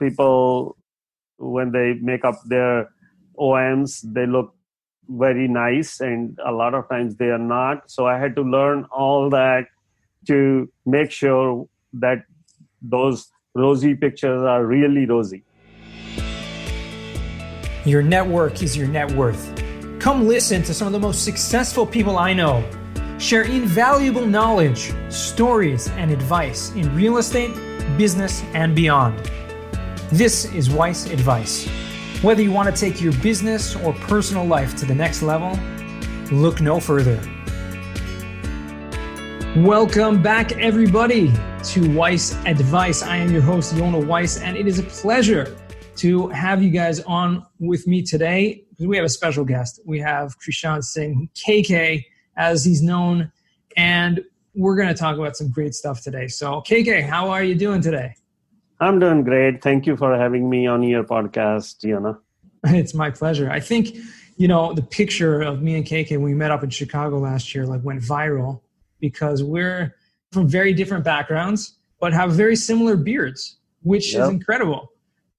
people, when they make up their OMs, they look very nice, and a lot of times they are not. So I had to learn all that to make sure that those rosy pictures are really rosy. Your network is your net worth. Come listen to some of the most successful people I know share invaluable knowledge, stories, and advice in real estate, business, and beyond. This is Weiss Advice. Whether you want to take your business or personal life to the next level, look no further. Welcome back, everybody, to Weiss Advice. I am your host, Yona Weiss, and it is a pleasure to have you guys on with me today because we have a special guest. We have Krishan Singh, KK, as he's known, and we're going to talk about some great stuff today. So, KK, how are you doing today? I'm doing great. Thank you for having me on your podcast, Yona. It's my pleasure. I think, the picture of me and KK when we met up in Chicago last year went viral because we're from very different backgrounds, but have very similar beards, which is incredible.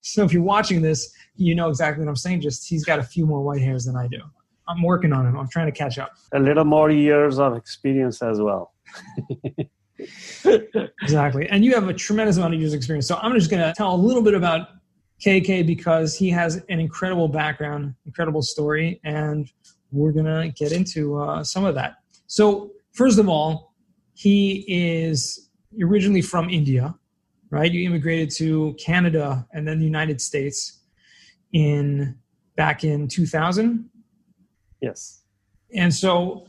So if you're watching this, you know exactly what I'm saying. Just he's got a few more white hairs than I do. I'm working on him. I'm trying to catch up. A little more years of experience as well. Exactly. And you have a tremendous amount of years experience. So I'm just going to tell a little bit about KK because he has an incredible background, incredible story, and we're going to get into some of that. So first of all, he is originally from India, right? You immigrated to Canada and then the United States back in 2000. Yes. And so,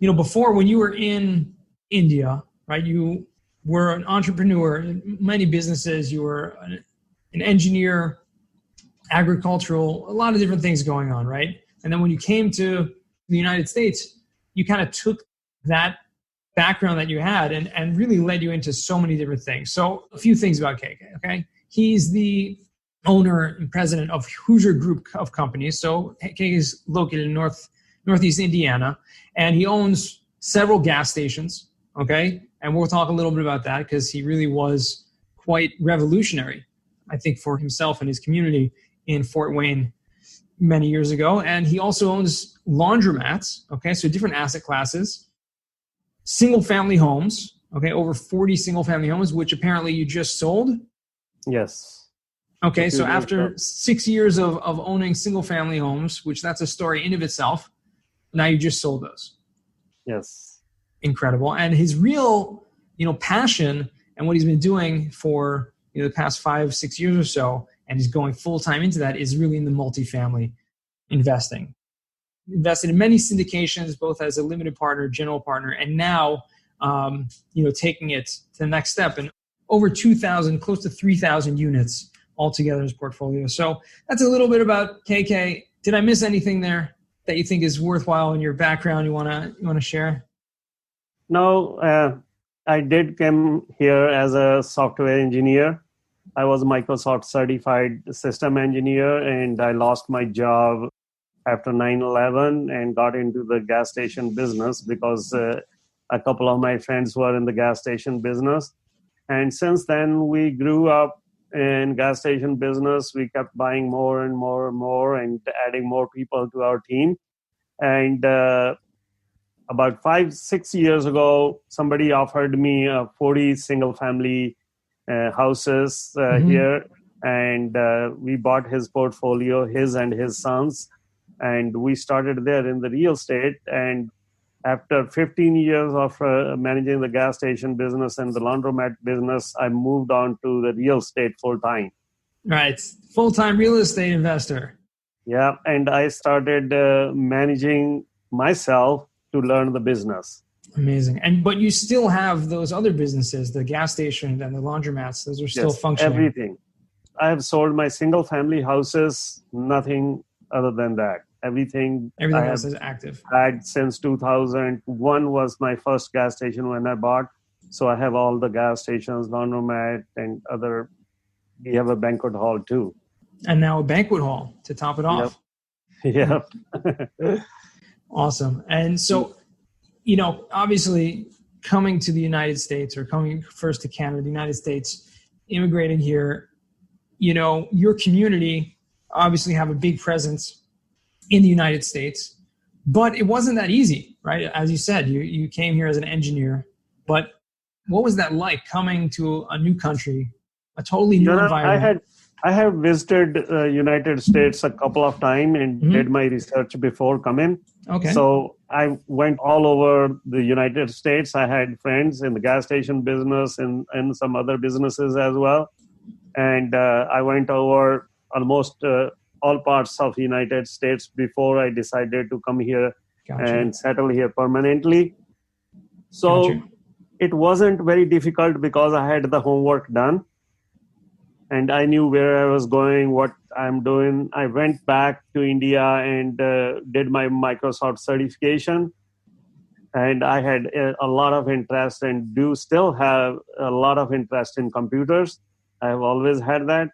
before when you were in India, right, you were an entrepreneur in many businesses, you were an engineer, agricultural, a lot of different things going on, right? And then when you came to the United States, you kind of took that background that you had and really led you into so many different things. So a few things about KK, okay? He's the owner and president of Hoosier Group of Companies. So KK is located in Northeast Indiana, and he owns several gas stations, okay? And we'll talk a little bit about that because he really was quite revolutionary, I think, for himself and his community in Fort Wayne many years ago. And he also owns laundromats, okay? So different asset classes, single-family homes, okay? Over 40 single-family homes, which apparently you just sold? Yes. Okay, so after 6 years of owning single-family homes, which that's a story in of itself, now you just sold those. Yes. Incredible. And his real, passion and what he's been doing for the past 5-6 years or so, and he's going full-time into that, is really in the multifamily investing. Invested in many syndications, both as a limited partner, general partner, and now, taking it to the next step. And over 2,000, close to 3,000 units altogether in his portfolio. So that's a little bit about KK. Did I miss anything there that you think is worthwhile in your background you want to share? No, I did come here as a software engineer. I was a Microsoft certified system engineer, and I lost my job after 9/11 and got into the gas station business because a couple of my friends were in the gas station business. And since then, we grew up in gas station business. We kept buying more and more and more and adding more people to our team. And about 5-6 years ago, somebody offered me 40 single-family houses here. And we bought his portfolio, his and his sons. And we started there in the real estate. And after 15 years of managing the gas station business and the laundromat business, I moved on to the real estate full-time. Right. Full-time real estate investor. Yeah. And I started managing myself to learn the business. Amazing. But you still have those other businesses, the gas station and the laundromats. Those are still functioning. Everything. I have sold my single-family houses, nothing other than that. Everything else is active. Had since 2001 was my first gas station when I bought. So I have all the gas stations, laundromat, and other. We have a banquet hall too. And now a banquet hall to top it off. Yep. Awesome. And so, obviously coming to the United States or coming first to Canada, the United States, immigrating here, your community obviously have a big presence in the United States, but it wasn't that easy, right? As you said, you came here as an engineer, but what was that like coming to a new country, a totally new environment? I have visited United States a couple of times and did my research before coming. Okay. So I went all over the United States. I had friends in the gas station business and some other businesses as well. And I went over almost all parts of the United States before I decided to come here and settle here permanently. So it wasn't very difficult because I had the homework done and I knew where I was going, what I'm doing. I went back to India and did my Microsoft certification. And I had a lot of interest and do still have a lot of interest in computers. I have always had that.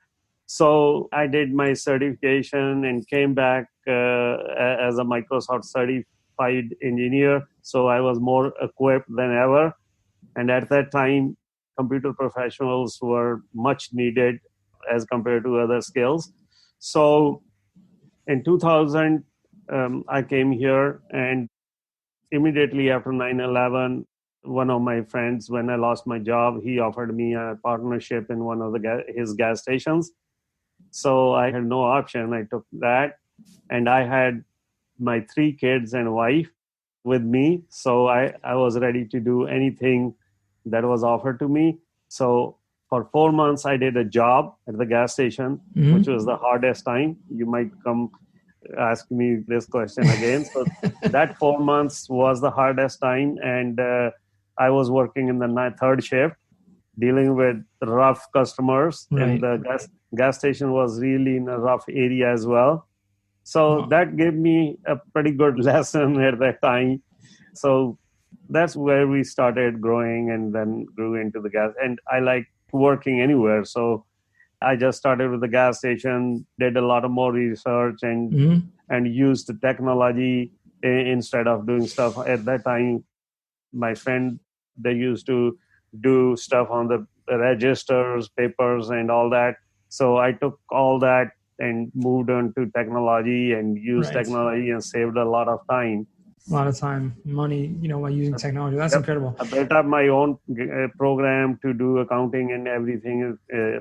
So I did my certification and came back as a Microsoft certified engineer. So I was more equipped than ever. And at that time, computer professionals were much needed as compared to other skills. So in 2000, I came here, and immediately after 9/11, one of my friends, when I lost my job, he offered me a partnership in one of his gas stations. So I had no option. I took that, and I had my 3 kids and wife with me. So I was ready to do anything that was offered to me. So for 4 months, I did a job at the gas station, which was the hardest time. You might come ask me this question again. So that 4 months was the hardest time. And I was working in the third shift, dealing with rough customers. Right. And the gas station was really in a rough area as well. So that gave me a pretty good lesson at that time. So that's where we started growing and then grew into the gas. And I like working anywhere. So I just started with the gas station, did a lot of more research and used the technology instead of doing stuff. At that time, my friend, they used to do stuff on the registers, papers, and all that. So I took all that and moved on to technology and used technology and saved a lot of time. A lot of time, money, by using technology. That's incredible. I built up my own program to do accounting and everything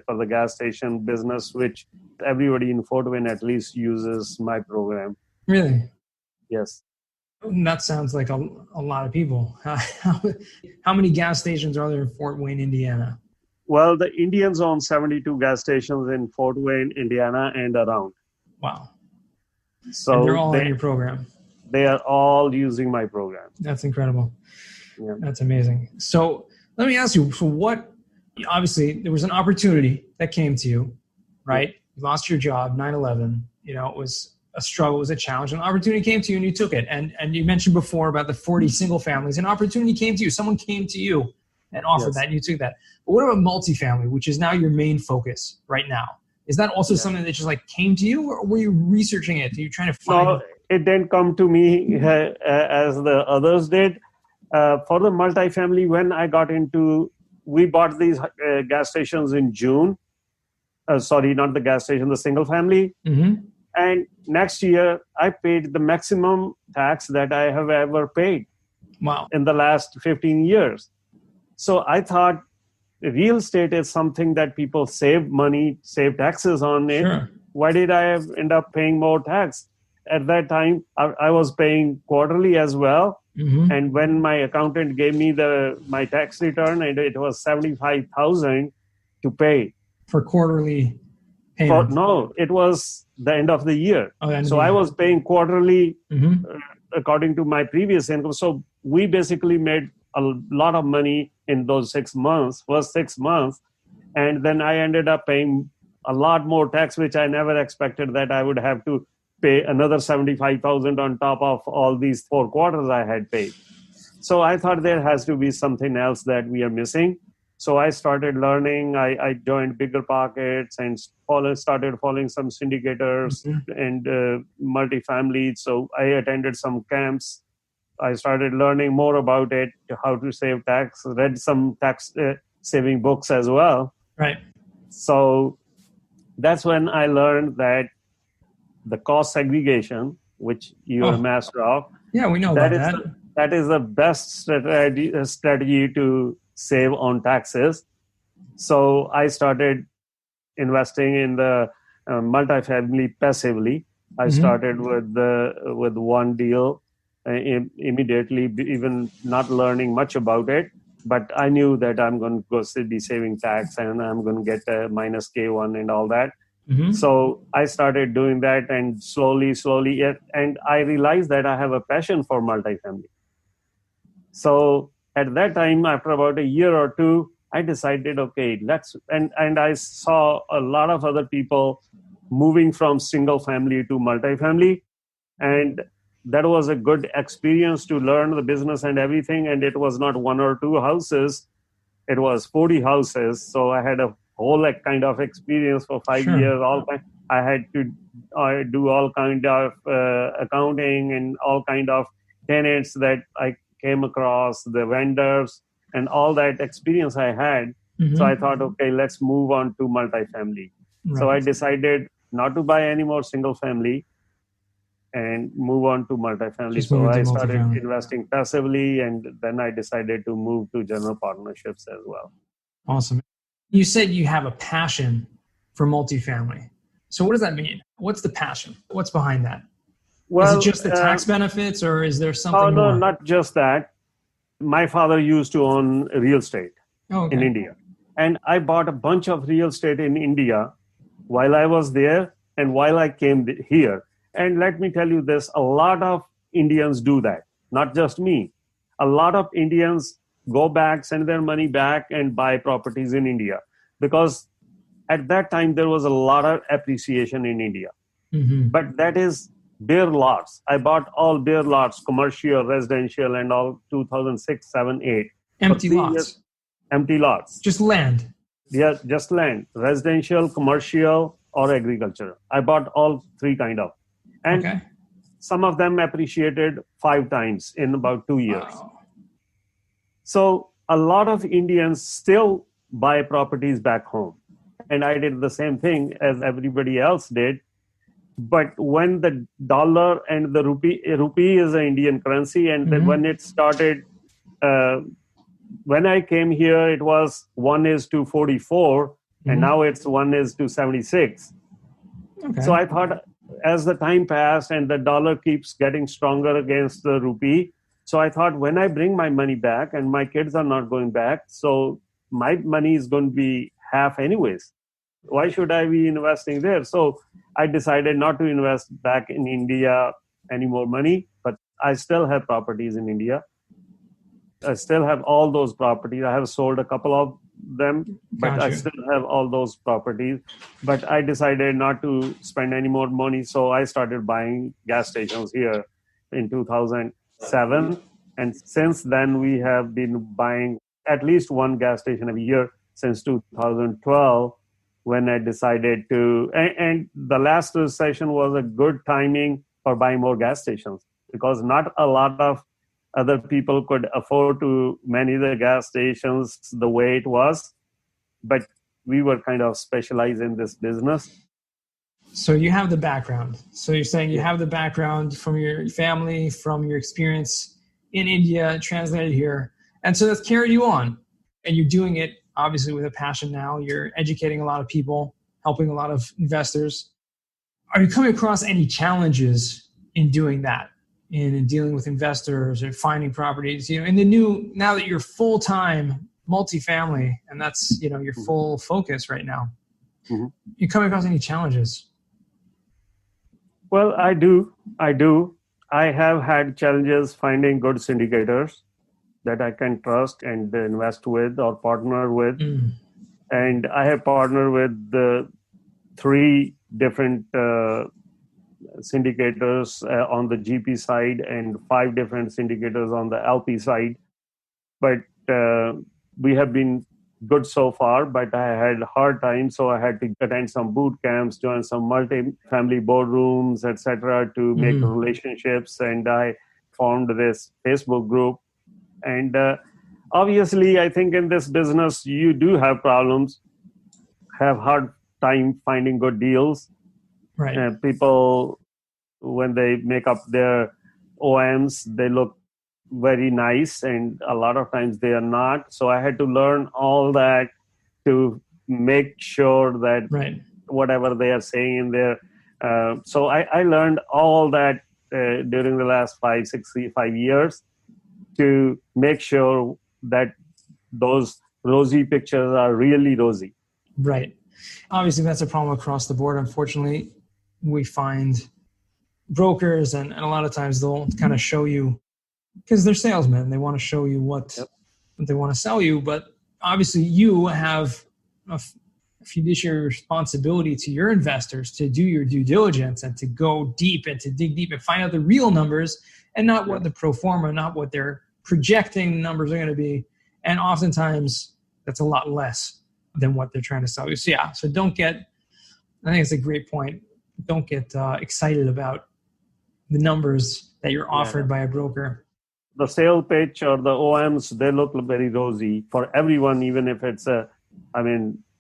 for the gas station business, which everybody in Fort Wayne at least uses my program. Really? Yes. That sounds like a lot of people. How many gas stations are there in Fort Wayne, Indiana? Well, the Indians own 72 gas stations in Fort Wayne, Indiana, and around. Wow. So and they're all in your program. They are all using my program. That's incredible. Yeah. That's amazing. So let me ask you, obviously there was an opportunity that came to you, right? You lost your job, 9/11, it was a struggle, it was a challenge. An opportunity came to you and you took it. And you mentioned before about the 40 single families. An opportunity came to you. Someone came to you and offered that and you took that. But what about multifamily, which is now your main focus right now? Is that also something that just came to you, or were you researching it? Are you trying to find it? It didn't come to me as the others did. For the multifamily, when I got we bought these gas stations in June. Sorry, not the gas station, the single family. Mm-hmm. And next year, I paid the maximum tax that I have ever paid. Wow. In the last 15 years. So I thought real estate is something that people save money, save taxes on it. Sure. Why did I end up paying more tax? At that time, I was paying quarterly as well. Mm-hmm. And when my accountant gave me my tax return, and it was $75,000 to pay. For quarterly payment? No, it was the end of the year. So I was paying quarterly according to my previous income. So we basically made a lot of money in those first 6 months. And then I ended up paying a lot more tax, which I never expected that I would have to pay another $75,000 on top of all these 4 quarters I had paid. So I thought there has to be something else that we are missing. So I started learning. I joined Bigger Pockets and started following some syndicators and multifamily. So I attended some camps. I started learning more about it, how to save tax, read some tax saving books as well. Right. So That's when I learned that the cost segregation, which you're a Oh, master of, yeah, we know that about is that. that is the best strategy to save on taxes. So I started investing in the multifamily passively. I Hmm. started with one deal immediately, even not learning much about it. But I knew that I'm going to go be saving tax and I'm going to get a minus K1 and all that. Hmm. So I started doing that, and slowly, and I realized that I have a passion for multifamily. So at that time, after about a year or two, I decided, okay, let's, and I saw a lot of other people moving from single family to multifamily. And that was a good experience to learn the business and everything. And it was not one or two houses, it was 40 houses. So I had a whole like, kind of experience for 5 years. Sure. I had to do all kind of accounting and all kind of tenants that I came across, the vendors, and all that experience I had. So I Hmm. thought, okay, let's move on to multifamily. So I Right. decided not to buy any more single family and move on to multifamily. Just So moving to I started multifamily. investing passively, and then I decided to move to general partnerships as well. Awesome. You said you have a passion for multifamily. So what does that mean? What's the passion? What's behind that? Is it Well, just the tax benefits or is there oh something no, more? not just that. My father used to own real estate Oh, in okay. India, and I bought a bunch of real estate in India while I was there and while I came here. And let me tell you this: a lot of Indians do that, not just me. A lot of Indians go back, send their money back, and buy properties in India because at that time there was a lot of appreciation in India. Hmm. But that is bare lots. I bought all bare lots, commercial, residential, and all 2006, 7, 8 for Empty 3 years, lots, empty lots. just land. Yeah, just land, residential, commercial, or agriculture. I bought all three kind of, and Okay. some of them appreciated 5 times in about 2 years. Wow. So a lot of Indians still buy properties back home, and I did the same thing as everybody else did. But when the dollar and the rupee is an Indian currency, and then when Hmm. it started, uh, when I came here, it was 1:44, and Hmm. now it's 1:76. So Okay. I thought, as the time passed and the dollar keeps getting stronger against the rupee, so I thought, when I bring my money back, and my kids are not going back, so my money is going to be half anyways. Why should I be investing there? So I decided not to invest back in India any more money, but I still have properties in India. I still have all those properties. I have sold a couple of them, but Got I you. still have all those properties. But I decided not to spend any more money, so I started buying gas stations here in 2007. And since then, we have been buying at least one gas station every year since 2012, when I decided to. And the last recession was a good timing for buying more gas stations, because not a lot of other people could afford to manage the gas stations the way it was, but we were kind of specialized in this business. So you have the background. So you're saying you Yeah. have the background from your family, from your experience in India, translated here. And so that's carried you on. And you're doing it obviously with a passion now. You're educating a lot of people, helping a lot of investors. Are you coming across any challenges in doing that, in dealing with investors or finding properties? In the new, now that you're full time multifamily, and that's your full focus right now, Mhm. you coming across any challenges? Well, I do. I have had challenges finding good syndicators that I can trust and invest with or partner with. Mm. And I have partnered with the three different syndicators on the GP side, and five different syndicators on the LP side. But we have been good so far, but I had hard time, so I had to attend some boot camps, join some multi-family boardrooms, etc., to make Mm-hmm. relationships. And I formed this Facebook group. And obviously, I think in this business you do have problems, have hard time finding good deals. Right. And people, when they make up their OMs, they look very nice, and a lot of times they are not. So I had to learn all that to make sure that Right. whatever they are saying in there. So I learned all that during the last 5 years to make sure that those rosy pictures are really rosy. Right. Obviously, that's a problem across the board. Unfortunately, we find brokers, and a lot of times they'll kind of show you, because they're salesmen, they want to show you what they want to sell you. But obviously, you have a fiduciary responsibility to your investors to do your due diligence and to go deep and to dig deep and find out the real numbers, and not what the pro forma, not what they're projecting numbers are going to be. And oftentimes, that's a lot less than what they're trying to sell you. So yeah, so don't get, I think it's a great point, don't get excited about the numbers that you're offered by a broker. The sale pitch or the OMs, they look very rosy for everyone, even if it's a,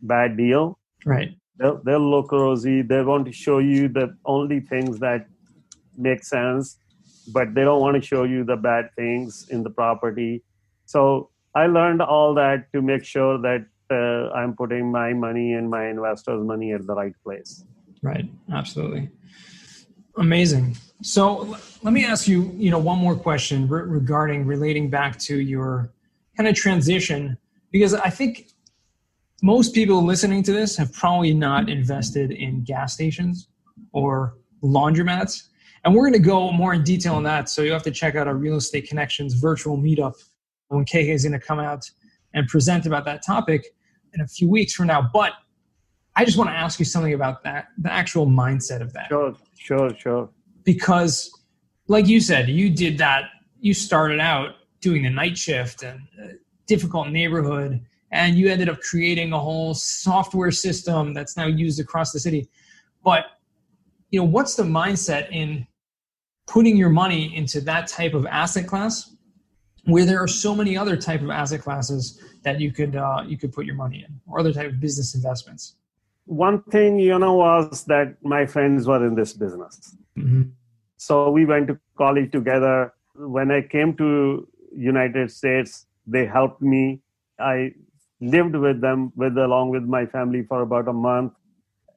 bad deal. Right. They'll look rosy. They want to show you the only things that make sense, but they don't want to show you the bad things in the property. So I learned all that to make sure that I'm putting my money and my investors' money at the right place. Right. Absolutely. Amazing. So let me ask you, one more question relating back to your kind of transition, because I think most people listening to this have probably not invested in gas stations or laundromats. And we're going to go more in detail on that. So you have to check out our Real Estate Connections virtual meetup when KK is going to come out and present about that topic in a few weeks from now. But I just want to ask you something about that, the actual mindset of that. Sure. Because like you said, you did that. You started out doing the night shift and a difficult neighborhood, and you ended up creating a whole software system that's now used across the city. But, what's the mindset in putting your money into that type of asset class where there are so many other type of asset classes that you could put your money in, or other type of business investments? One thing, was that my friends were in this business. Mm-hmm. So we went to college together. When I came to United States, they helped me. I lived with them along with my family for about a month.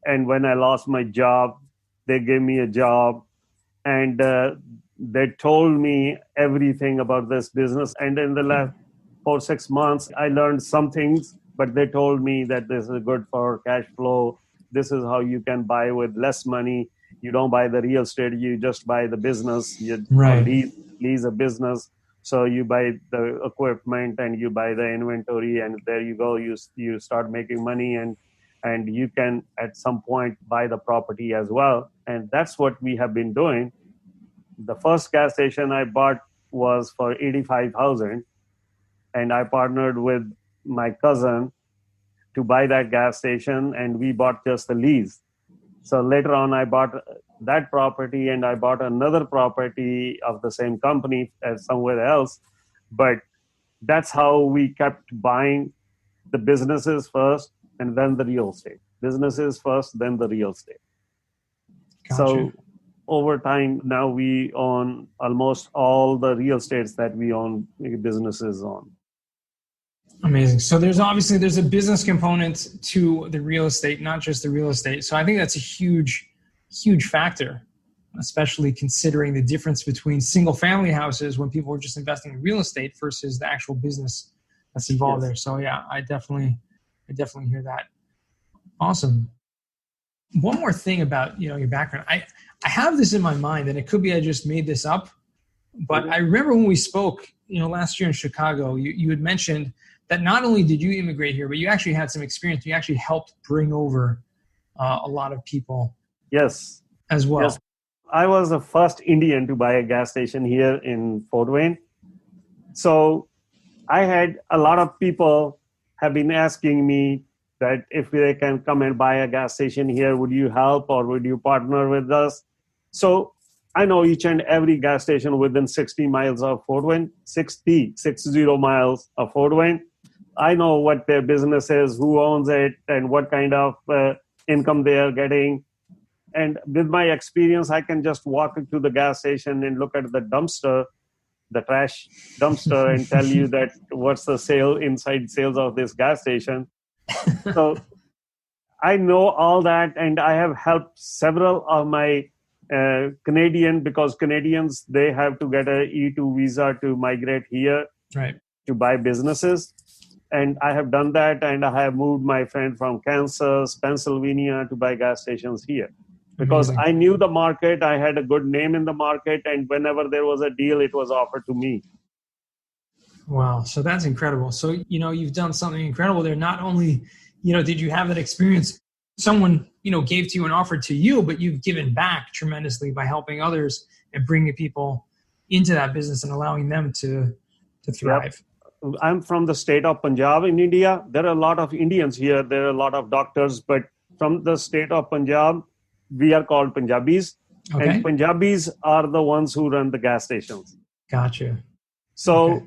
And when I lost my job, they gave me a job, and they told me everything about this business. And in the last 4-6 months, I learned some things, but they told me that this is good for cash flow. This is how you can buy with less money. You don't buy the real estate, you just buy the business. You lease a business. So you buy the equipment and you buy the inventory, and there you go. You start making money, and you can at some point buy the property as well. And that's what we have been doing. The first gas station I bought was for $85,000, and I partnered with my cousin to buy that gas station, and we bought just the lease. So later on, I bought that property, and I bought another property of the same company as somewhere else. But that's how we kept buying the businesses first, and then the real estate. Businesses first, then the real estate. Gotcha. So over time, now we own almost all the real estates that we own businesses on. Amazing. So there's a business component to the real estate, not just the real estate. So I think that's a huge, huge factor, especially considering the difference between single family houses when people are just investing in real estate versus the actual business that's involved there. So yeah, I definitely hear that. Awesome. One more thing about, your background. I have this in my mind, and it could be I just made this up, but I remember when we spoke, last year in Chicago, you had mentioned that not only did you immigrate here, but you actually had some experience. You actually helped bring over a lot of people. Yes. As well. Yes. I was the first Indian to buy a gas station here in Fort Wayne. So I had a lot of people have been asking me that if they can come and buy a gas station here, would you help or would you partner with us? So I know each and every gas station within 60 miles of Fort Wayne, 60 miles of Fort Wayne. I know what their business is, who owns it, and what kind of income they are getting. And with my experience, I can just walk into the gas station and look at the dumpster, the trash dumpster, and tell you that what's the inside sales of this gas station. So I know all that, and I have helped several of my Canadian, because Canadians, they have to get a E2 visa to migrate here Right. to buy businesses. And I have done that, and I have moved my friend from Kansas, Pennsylvania to buy gas stations here. Because Amazing. I knew the market, I had a good name in the market, and whenever there was a deal, it was offered to me. Wow. So that's incredible. So, you've done something incredible there. Not only, did you have that experience, someone, gave to you and offered to you, but you've given back tremendously by helping others and bringing people into that business and allowing them to thrive. Yep. I'm from the state of Punjab in India. There are a lot of Indians here. There are a lot of doctors, but from the state of Punjab, we are called Punjabis. Okay. And Punjabis are the ones who run the gas stations. Gotcha. So Okay.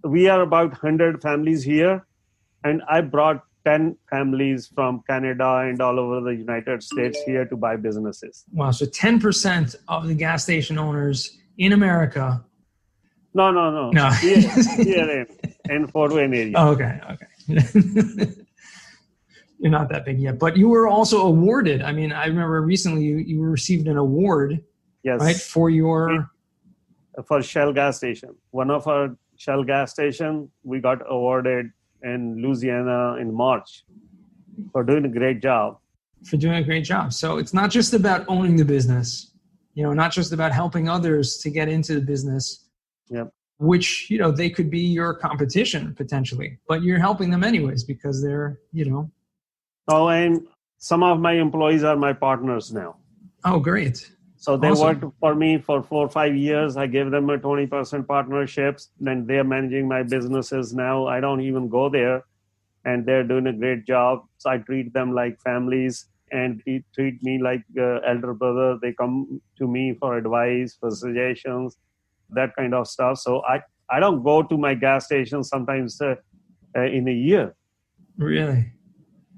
we are about 100 families here. And I brought 10 families from Canada and all over the United States here to buy businesses. Wow. So 10% of the gas station owners in America. No. No. Here in Fort Wayne area. Oh, okay. You're not that big yet, but you were also awarded. I mean, I remember recently you received an award, Yes. right, for Shell gas station. One of our Shell gas station, we got awarded in Louisiana in March for doing a great job. For doing a great job. So it's not just about owning the business, not just about helping others to get into the business, Yep. which, they could be your competition potentially, but you're helping them anyways because they're, Oh, and some of my employees are my partners now. Oh, great. So they Awesome. worked for me for 4 or 5 years. I gave them a 20% partnerships. Then they're managing my businesses now. I don't even go there, and they're doing a great job. So I treat them like families, and they treat me like elder brother. They come to me for advice, for suggestions, that kind of stuff. So I don't go to my gas station sometimes in a year. Really?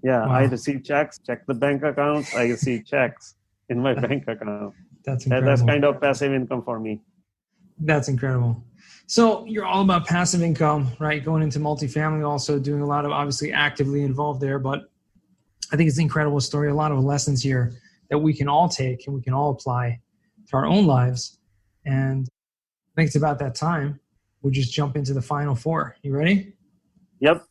Yeah, Wow. I receive checks, check the bank accounts. I receive checks in my bank account. That's incredible. That's kind of passive income for me. That's incredible. So you're all about passive income, right? Going into multifamily, also doing a lot of obviously actively involved there. But I think it's an incredible story. A lot of lessons here that we can all take and we can all apply to our own lives. And I think it's about that time. We'll just jump into the final four. You ready? Yep.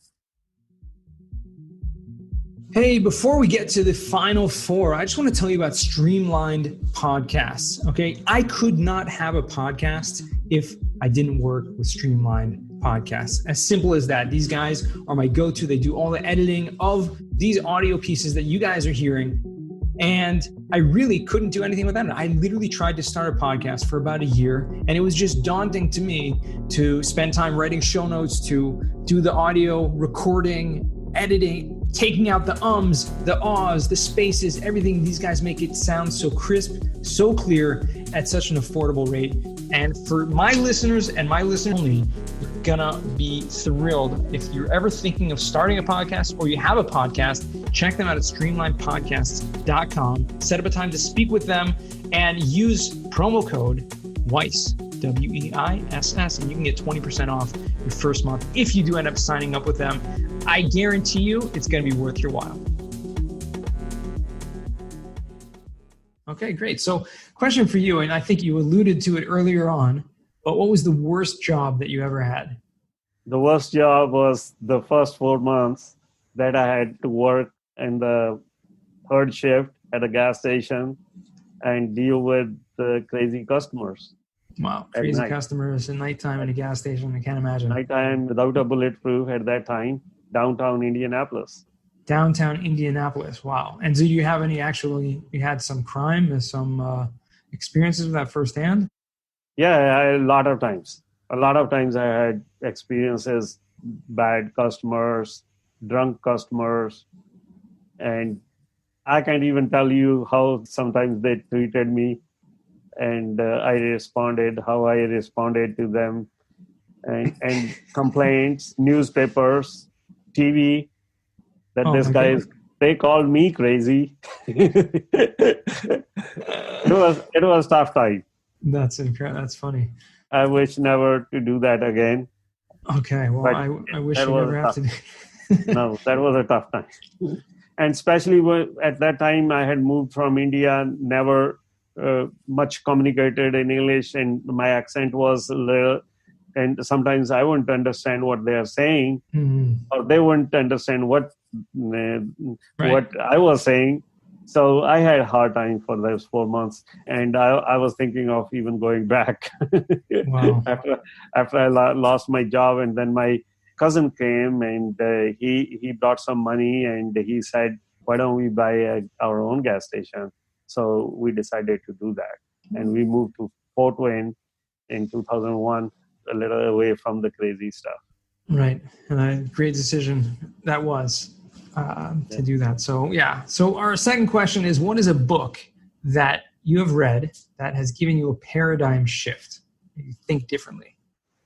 Hey, before we get to the final four, I just want to tell you about Streamlined Podcasts. Okay. I could not have a podcast if I didn't work with Streamlined Podcasts. As simple as that. These guys are my go-to. They do all the editing of these audio pieces that you guys are hearing. And I really couldn't do anything without it. I literally tried to start a podcast for about a year, and it was just daunting to me to spend time writing show notes, to do the audio recording, editing, taking out the ums, the ahs, the spaces, everything. These guys make it sound so crisp, so clear at such an affordable rate. And for my listeners and my listeners only, you're gonna be thrilled. If you're ever thinking of starting a podcast or you have a podcast, check them out at streamlinepodcasts.com. Set up a time to speak with them and use promo code WEISS, WEISS, and you can get 20% off your first month if you do end up signing up with them. I guarantee you it's going to be worth your while. Okay, great. So question for you, and I think you alluded to it earlier on, but what was the worst job that you ever had? The worst job was the first 4 months that I had to work in the third shift at a gas station and deal with the crazy customers. Wow, crazy customers at nighttime at a gas station. I can't imagine. Nighttime without a bulletproof at that time, downtown Indianapolis. Downtown Indianapolis. Wow. And do you have any you had some crime, some experiences with that firsthand? Yeah, a lot of times. A lot of times I had experiences, bad customers, drunk customers, and I can't even tell you how sometimes they treated me, and how I responded to them, and complaints, newspapers, TV, that this guy is They called me crazy. It was tough time. That's incredible. That's funny. I wish never to do that again. Okay. Well, But I wish that you was never have tough. to do. No, that was a tough time. And especially at that time, I had moved from India, never much communicated in English, and my accent was little, and sometimes I wouldn't understand what they are saying, Mhm. or they wouldn't understand uh, Right. what I was saying. So I had a hard time for those 4 months, and I was thinking of even going back Wow. after I lost my job, and then my cousin came and he brought some money and he said, "Why don't we buy our own gas station?" So we decided to do that, and we moved to Fort Wayne in 2001, a little away from the crazy stuff. Right. And a great decision that was Yeah. to do that. So, yeah. So, our second question is, what is a book that you have read that has given you a paradigm shift? You think differently.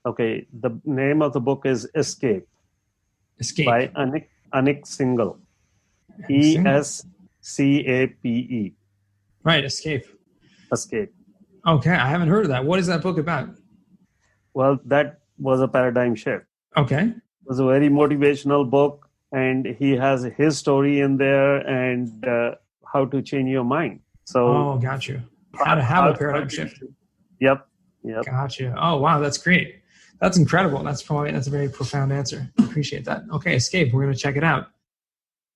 Okay, the name of the book is Escape Escape. by Anik Singhal. Single. Escape. Right. Escape. Escape. Okay. I haven't heard of that. What is that book about? Well, that was a paradigm shift. Okay. It was a very motivational book, and he has his story in there and how to change your mind. So, Oh, got you. How to have a how paradigm to, shift. yep, yep. Got you. Oh, wow. That's great. That's incredible. That's a very profound answer. Appreciate that. Okay. Escape. We're going to check it out.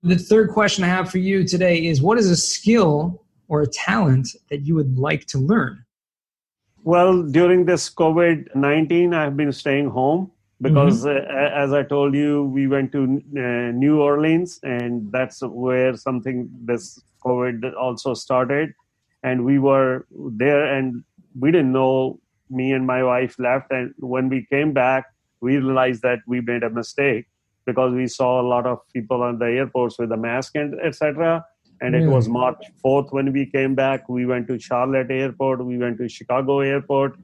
The third question I have for you today is, what is a skill or a talent that you would like to learn? Well, during this COVID-19, I've been staying home because, as I told you, we went to New Orleans, and that's where this COVID also started. And we were there, and we didn't know. Me and my wife left, and when we came back, we realized that we made a mistake because we saw a lot of people on the airports with a mask and etc. And it was Really? March 4th when we came back. We went to Charlotte Airport. We went to Chicago Airport.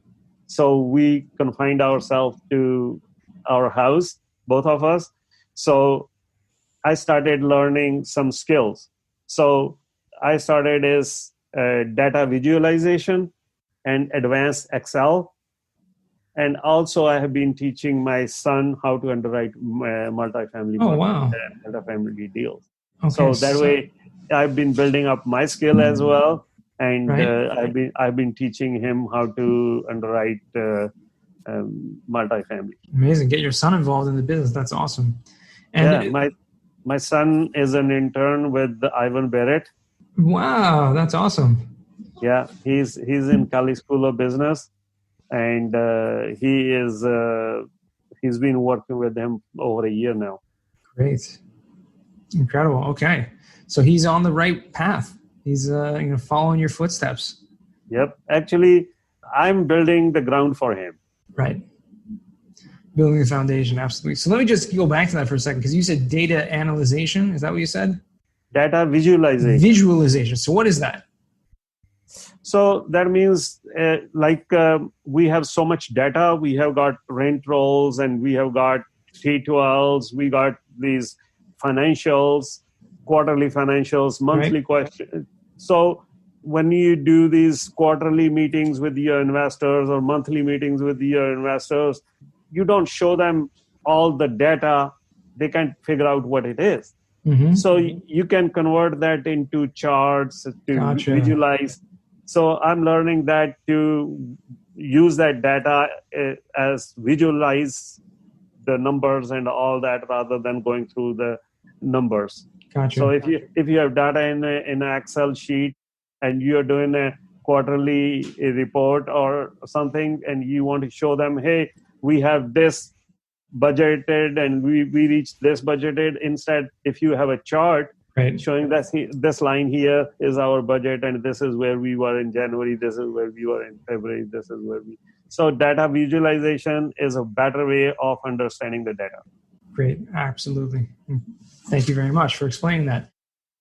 So we confined ourselves to our house, both of us. So I started learning some skills. So I started as data visualization and advanced Excel. And also, I have been teaching my son how to underwrite Oh, wow. multifamily deals. Okay. So that way, I've been building up my skill as well, and Right. I've been teaching him how to underwrite multifamily. Amazing. Get your son involved in the business. That's awesome. And Yeah, my son is an intern with Ivan Barrett. wow, that's awesome. Yeah, he's in Cali School of Business, and he's been working with him over a year now. Great. Incredible. Okay. So he's on the right path. He's following your footsteps. Yep. Actually, I'm building the ground for him. Right. Building the foundation. Absolutely. So let me just go back to that for a second, because you said data analyzation. Is that what you said? Data visualization. Visualization. So what is that? So that means we have so much data. We have got rent rolls, and we have got T12s. We got these financials, quarterly financials, monthly questions. So when you do these quarterly meetings with your investors or monthly meetings with your investors, you don't show them all the data. They can't figure out what it is. Mm-hmm. So you can convert that into charts to visualize. So I'm learning that to use that data as visualize the numbers and all that, rather than going through the numbers. Gotcha. So if you have data in an Excel sheet and you're doing a quarterly report or something, and you want to show them, hey, we have this budgeted and we reached this budgeted. Instead, if you have a chart showing that this line here is our budget, and this is where we were in January, this is where we were in February, this is where we. So data visualization is a better way of understanding the data. Great. Absolutely. Thank you very much for explaining that.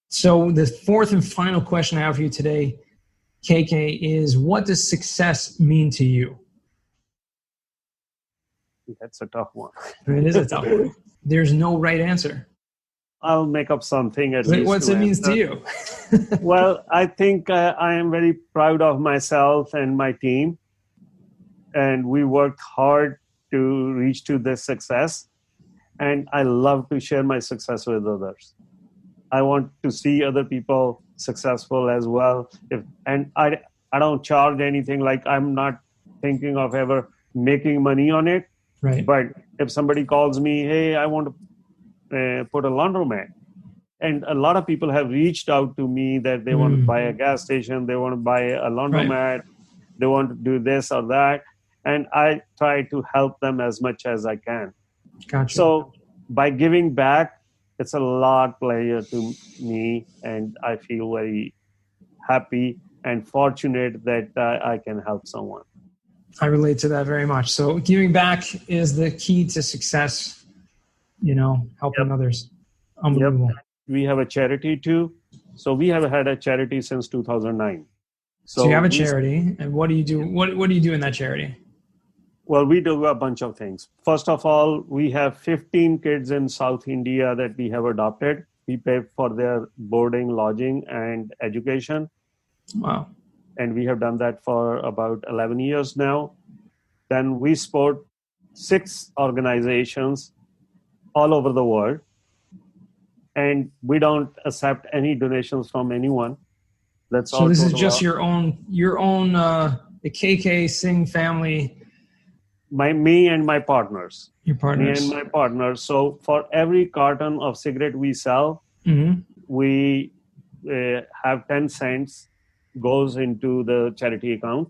So the fourth and final question I have for you today, KK, is what does success mean to you? That's a tough one. It is a tough one. There's no right answer. I'll make up something at least. What's it means to you? Well, I think I am very proud of myself and my team. And we worked hard to reach to this success. And I love to share my success with others. I want to see other people successful as well. And I don't charge anything. Like, I'm not thinking of ever making money on it. Right. But if somebody calls me, hey, I want to put a laundromat. And a lot of people have reached out to me that they want to buy a gas station, they want to buy a laundromat, they want to do this or that. And I try to help them as much as I can. Gotcha. So by giving back, it's a lot pleasure to me, and I feel very happy and fortunate that I can help someone. I relate to that very much. So giving back is the key to success, helping others. Unbelievable. Yep. We have a charity too. So we have had a charity since 2009. So you have a charity, and what do you do? What do you do in that charity? Well, we do a bunch of things. First of all, we have 15 kids in South India that we have adopted. We pay for their boarding, lodging, and education. Wow. And we have done that for about 11 years now. Then we support 6 organizations all over the world. And we don't accept any donations from anyone. That's all. So this is just your own, the KK Singh family. Me and my partners. Your partners. Me and my partners. So for every carton of cigarette we sell, we have 10 cents goes into the charity account.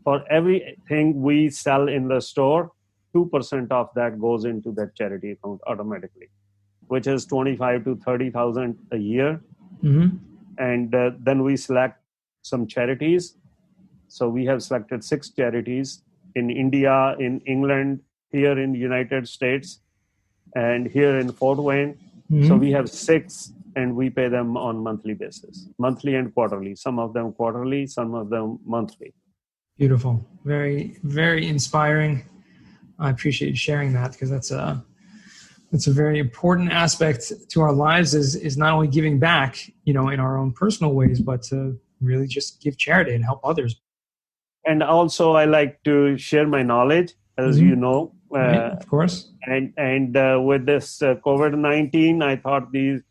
For everything we sell in the store, 2% of that goes into that charity account automatically, which is 25 to 30,000 a year. And then we select some charities. So we have selected 6 charities in India, in England, here in the United States, and here in Fort Wayne. So we have 6, and we pay them on monthly basis, monthly and quarterly. Some of them quarterly, some of them monthly. Beautiful. Very, very inspiring. I appreciate you sharing that, because that's a very important aspect to our lives, is not only giving back, in our own personal ways, but to really just give charity and help others. And also, I like to share my knowledge, as you know. Right, of course. And with this COVID-19, I thought these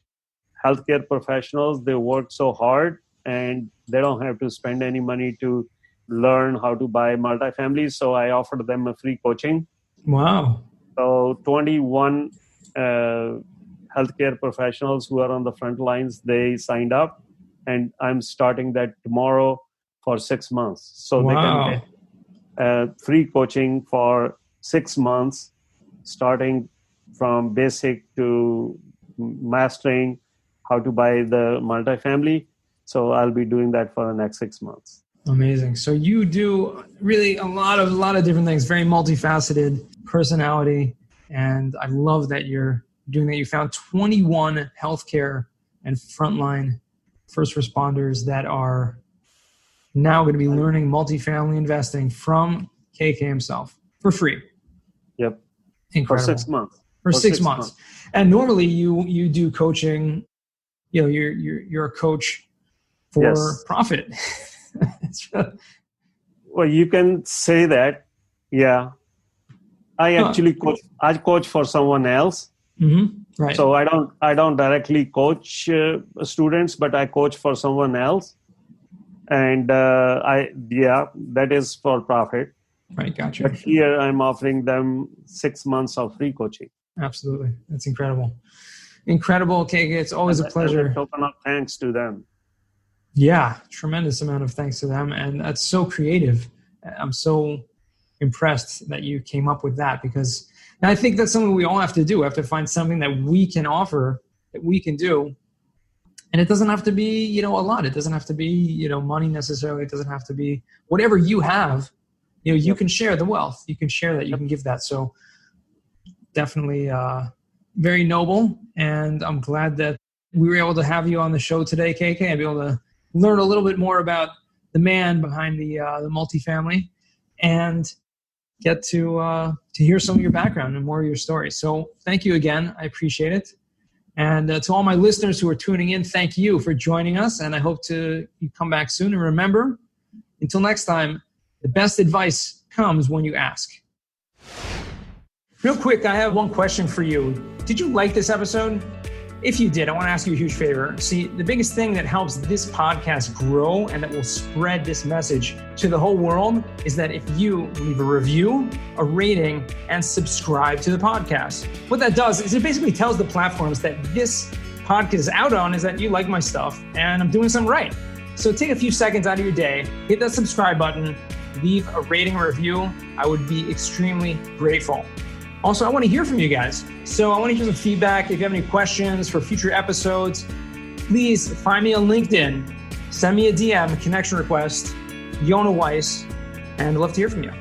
healthcare professionals, they work so hard, and they don't have to spend any money to learn how to buy multifamily. So I offered them a free coaching. Wow. So 21 healthcare professionals who are on the front lines, they signed up, and I'm starting that tomorrow for 6 months. So they can get free coaching for 6 months, starting from basic to mastering how to buy the multifamily. So I'll be doing that for the next 6 months. Amazing. So you do really a lot of different things, very multifaceted personality. And I love that you're doing that. You found 21 healthcare and frontline first responders that are now going to be learning multifamily investing from KK himself for free. Yep. Incredible. For 6 months. For 6 months. And normally you do coaching, you're a coach for profit. Well, you can say that. Yeah. I actually coach for someone else. Right. So I don't directly coach students, but I coach for someone else. And that is for profit. Right, gotcha. But here I'm offering them 6 months of free coaching. Absolutely. That's incredible. Incredible, KK. It's always a pleasure. A token of thanks to them. Yeah, tremendous amount of thanks to them. And that's so creative. I'm so impressed that you came up with that, because I think that's something we all have to do. We have to find something that we can offer, that we can do. And it doesn't have to be, a lot. It doesn't have to be, money necessarily. It doesn't have to be whatever you have. You can share the wealth. You can share that. You can give that. So definitely very noble. And I'm glad that we were able to have you on the show today, KK, and be able to learn a little bit more about the man behind the multifamily, and get to hear some of your background and more of your story. So thank you again. I appreciate it. And to all my listeners who are tuning in, thank you for joining us. And I hope you come back soon. And remember, until next time, the best advice comes when you ask. Real quick, I have one question for you. Did you like this episode? If you did, I want to ask you a huge favor. See, the biggest thing that helps this podcast grow and that will spread this message to the whole world is that if you leave a review, a rating, and subscribe to the podcast. What that does is it basically tells the platforms that this podcast is out on is that you like my stuff and I'm doing something right. So take a few seconds out of your day, hit that subscribe button, leave a rating or review. I would be extremely grateful. Also, I want to hear from you guys. So I want to hear some feedback. If you have any questions for future episodes, please find me on LinkedIn. Send me a DM, a connection request, Yona Weiss, and I'd love to hear from you.